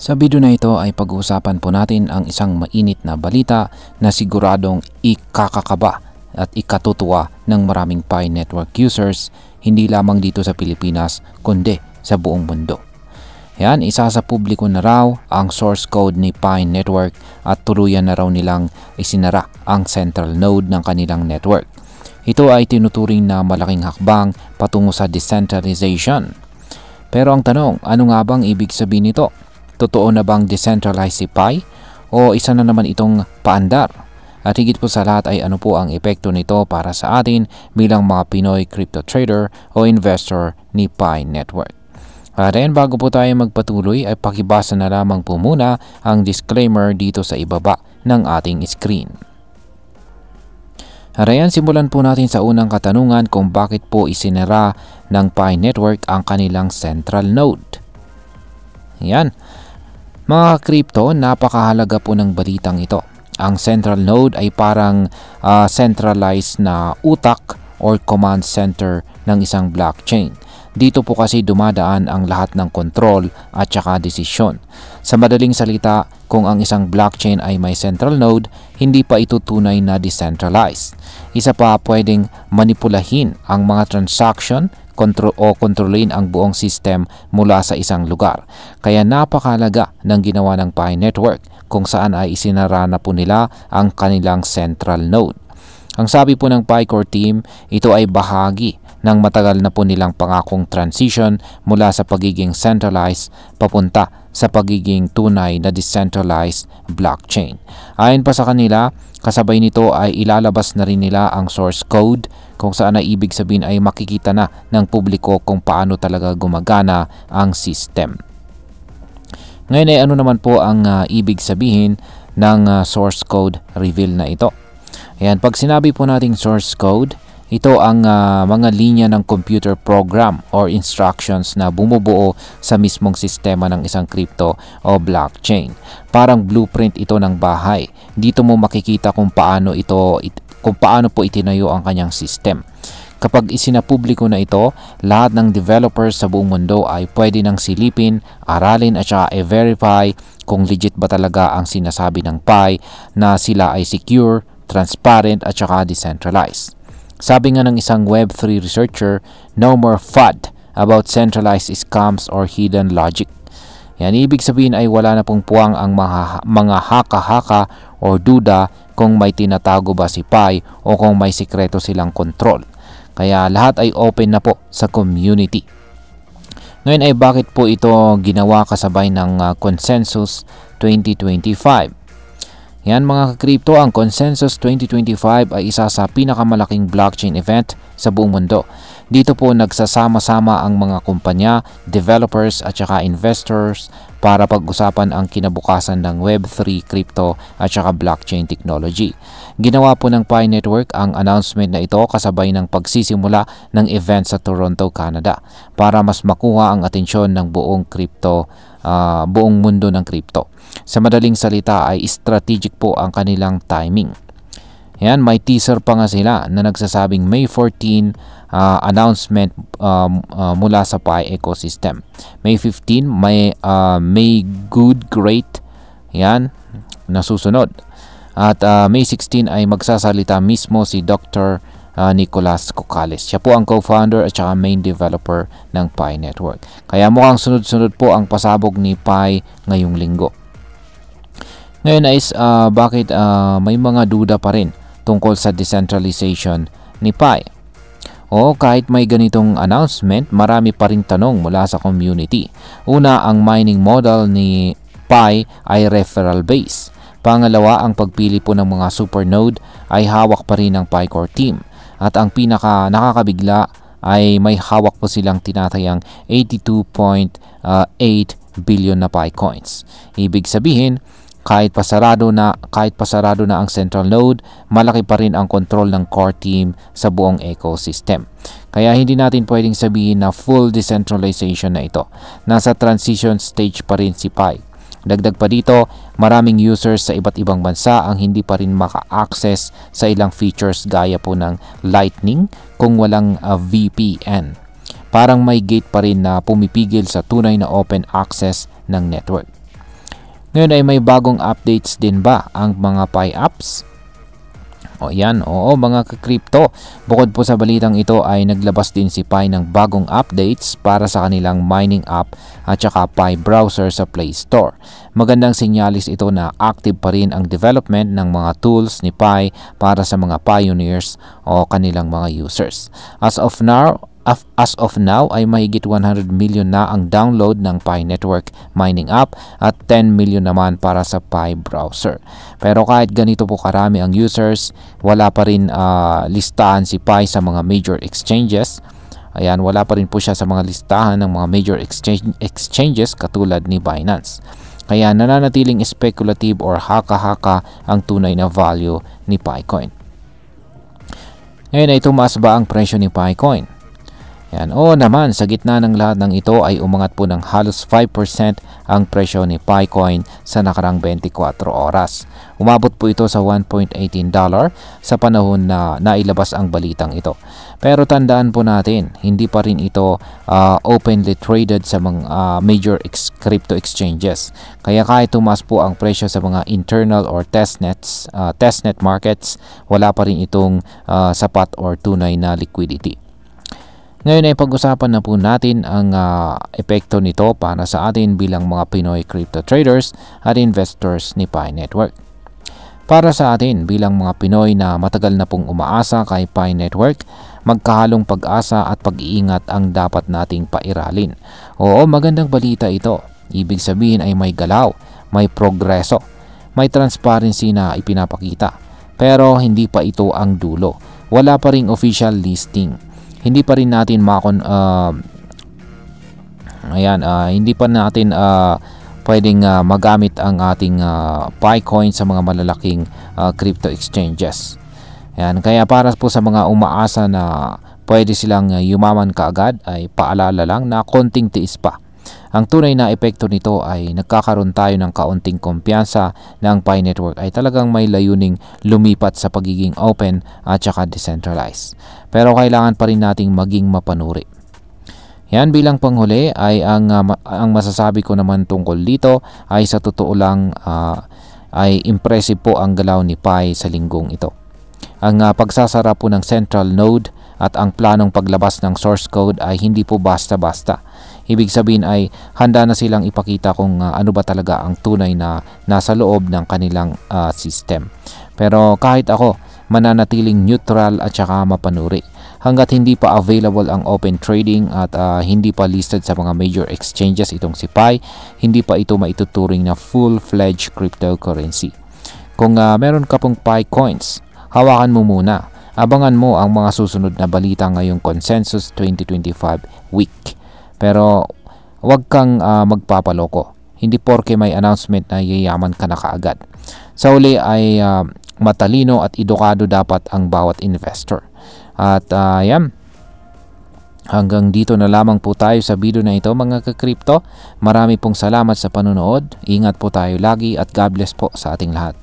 Sa video na ito ay pag-uusapan po natin ang isang mainit na balita na siguradong ikakakaba at ikatutuwa ng maraming Pi Network users hindi lamang dito sa Pilipinas kundi sa buong mundo. Yan, isa sa publiko na raw ang source code ni Pi Network at tuluyan na raw nilang isinara ang central node ng kanilang network. Ito ay tinuturing na malaking hakbang patungo sa decentralization. Pero ang tanong, ano nga bang ibig sabihin nito? Totoo na bang decentralized si Pi o isa na naman itong paandar? At higit po sa lahat ay ano po ang epekto nito para sa atin bilang mga Pinoy crypto trader o investor ni Pi Network. At ayan, bago po tayo magpatuloy ay pakibasa na lamang po muna ang disclaimer dito sa ibaba ng ating screen. At ayan, simulan po natin sa unang katanungan kung bakit po isinara ng Pi Network ang kanilang central node. Ayan. Mga crypto, napakahalaga po ng balitang ito. Ang central node ay parang centralized na utak or command center ng isang blockchain. Dito po kasi dumadaan ang lahat ng control at saka desisyon. Sa madaling salita, kung ang isang blockchain ay may central node, hindi pa ito tunay na decentralized. Isa pa, pwedeng manipulahin ang mga transaction o kontrolin ang buong system mula sa isang lugar. Kaya napakahalaga ng ginawa ng Pi Network kung saan ay isinara na po nila ang kanilang central node. Ang sabi po ng Pi Core team, ito ay bahagi ng matagal na po nilang pangakong transition mula sa pagiging centralized papunta sa pagiging tunay na decentralized blockchain. Ayon pa sa kanila, kasabay nito ay ilalabas na rin nila ang source code kung saan ay ibig sabihin ay makikita na ng publiko kung paano talaga gumagana ang system. Ngayon ay ano naman po ang ibig sabihin ng source code reveal na ito? Ayan, pag sinabi po nating source code, ito ang mga linya ng computer program or instructions na bumubuo sa mismong sistema ng isang crypto o blockchain. Parang blueprint ito ng bahay. Dito mo makikita kung paano po itinayo ang kanyang system. Kapag isinapubliko na ito, lahat ng developers sa buong mundo ay pwede nang silipin, aralin at saka i-verify kung legit ba talaga ang sinasabi ng Pi na sila ay secure, transparent at saka decentralized. Sabi nga ng isang Web3 researcher, no more FUD about centralized scams or hidden logic. Yan, ibig sabihin ay wala na pong puwang ang mga haka-haka o duda kung may tinatago ba si Pi o kung may sikreto silang control. Kaya lahat ay open na po sa community. Ngayon ay bakit po ito ginawa kasabay ng Consensus 2025? Yan mga ka-crypto, ang Consensus 2025 ay isa sa pinakamalaking blockchain event sa buong mundo. Dito po nagsasama-sama ang mga kumpanya, developers at saka investors para pag-usapan ang kinabukasan ng Web3 crypto at saka blockchain technology. Ginawa po ng Pi Network ang announcement na ito kasabay ng pagsisimula ng event sa Toronto, Canada para mas makuha ang atensyon ng buong mundo ng crypto. Sa madaling salita ay strategic po ang kanilang timing. Yan, may teaser pa nga sila na nagsasabing May 14 announcement mula sa Pi ecosystem. May 15 may good great yan nasusunod. At May 16 ay magsasalita mismo si Dr. Nicolas Cocales. Siya po ang co-founder at saka main developer ng Pi Network. Kaya mukhang sunod-sunod po ang pasabog ni Pi ngayong linggo. Ngayon is bakit may mga duda pa rin tungkol sa decentralization ni Pi? O kahit may ganitong announcement, marami pa ring tanong mula sa community. Una, ang mining model ni Pi ay referral base. Pangalawa, ang pagpili po ng mga supernode ay hawak pa rin ng Pi Core team. At ang pinaka nakakabigla ay may hawak po silang tinatayang 82.8 billion na Pi coins. Ibig sabihin, kahit pasarado na ang central node, malaki pa rin ang control ng core team sa buong ecosystem. Kaya hindi natin pwedeng sabihin na full decentralization na ito. Nasa transition stage pa rin si Pi. Dagdag pa dito, maraming users sa iba't ibang bansa ang hindi pa rin maka-access sa ilang features gaya po ng Lightning kung walang VPN. Parang may gate pa rin na pumipigil sa tunay na open access ng network. Ngayon ay may bagong updates din ba ang mga Pi apps? O yan, oo mga ka-crypto. Bukod po sa balitang ito ay naglabas din si Pi ng bagong updates para sa kanilang mining app at saka Pi browser sa Play Store. Magandang sinyalis ito na active pa rin ang development ng mga tools ni Pi para sa mga pioneers o kanilang mga users. As of now ay mahigit 100 million na ang download ng Pi Network mining app at 10 million naman para sa Pi browser. Pero kahit ganito po karami ang users, wala pa rin listahan si Pi sa mga major exchanges. Ayan, wala pa rin po siya sa mga listahan ng mga major exchanges katulad ni Binance. Kaya nananatiling speculative or haka-haka ang tunay na value ni Picoin. Ngayon ay tumaas ba ang presyo ni Picoin? Yan. Oo naman, sa gitna ng lahat ng ito ay umangat po ng halos 5% ang presyo ni Picoin sa nakarang 24 oras. Umabot po ito sa $1.18 sa panahon na nailabas ang balitang ito. Pero tandaan po natin, hindi pa rin ito openly traded sa mga major crypto exchanges. Kaya kahit tumaas po ang presyo sa mga internal or testnet markets, wala pa rin itong sapat or tunay na liquidity. Ngayon ay pag-usapan na po natin ang epekto nito para sa atin bilang mga Pinoy crypto traders at investors ni Pi Network. Para sa atin bilang mga Pinoy na matagal na pong umaasa kay Pi Network, magkahalong pag-asa at pag-iingat ang dapat nating pairalin. Oo, magandang balita ito. Ibig sabihin ay may galaw, may progreso, may transparency na ipinapakita. Pero hindi pa ito ang dulo. Wala pa ring official listing. Hindi pa rin natin hindi pa natin pwedeng magamit ang ating Picoin sa mga malalaking crypto exchanges. Ayan, kaya para po sa mga umaasa na pwede silang yumaman kaagad ay paalala lang na konting tiis pa. Ang tunay na epekto nito ay nagkakaroon tayo ng kaunting kumpiyansa na ang Pi Network ay talagang may layuning lumipat sa pagiging open at saka decentralized. Pero kailangan pa rin nating maging mapanuri. Yan, bilang panghuli ay ang masasabi ko naman tungkol dito ay sa totoo lang ay impressive po ang galaw ni Pi sa linggong ito. Ang pagsasara po ng central node at ang planong paglabas ng source code ay hindi po basta-basta. Ibig sabihin ay handa na silang ipakita kung ano ba talaga ang tunay na nasa loob ng kanilang system. Pero kahit ako, mananatiling neutral at saka mapanuri. Hanggat hindi pa available ang open trading at hindi pa listed sa mga major exchanges itong si Pi, hindi pa ito maituturing na full-fledged cryptocurrency. Kung meron ka pong Pi coins, hawakan mo muna. Abangan mo ang mga susunod na balita ngayong Consensus 2025 week. Pero huwag kang magpapaloko. Hindi porke may announcement na yayaman ka na kaagad. Sa uli ay matalino at edukado dapat ang bawat investor. At yan. Hanggang dito na lamang po tayo sa video na ito mga ka-crypto. Marami pong salamat sa panonood. Ingat po tayo lagi at God bless po sa ating lahat.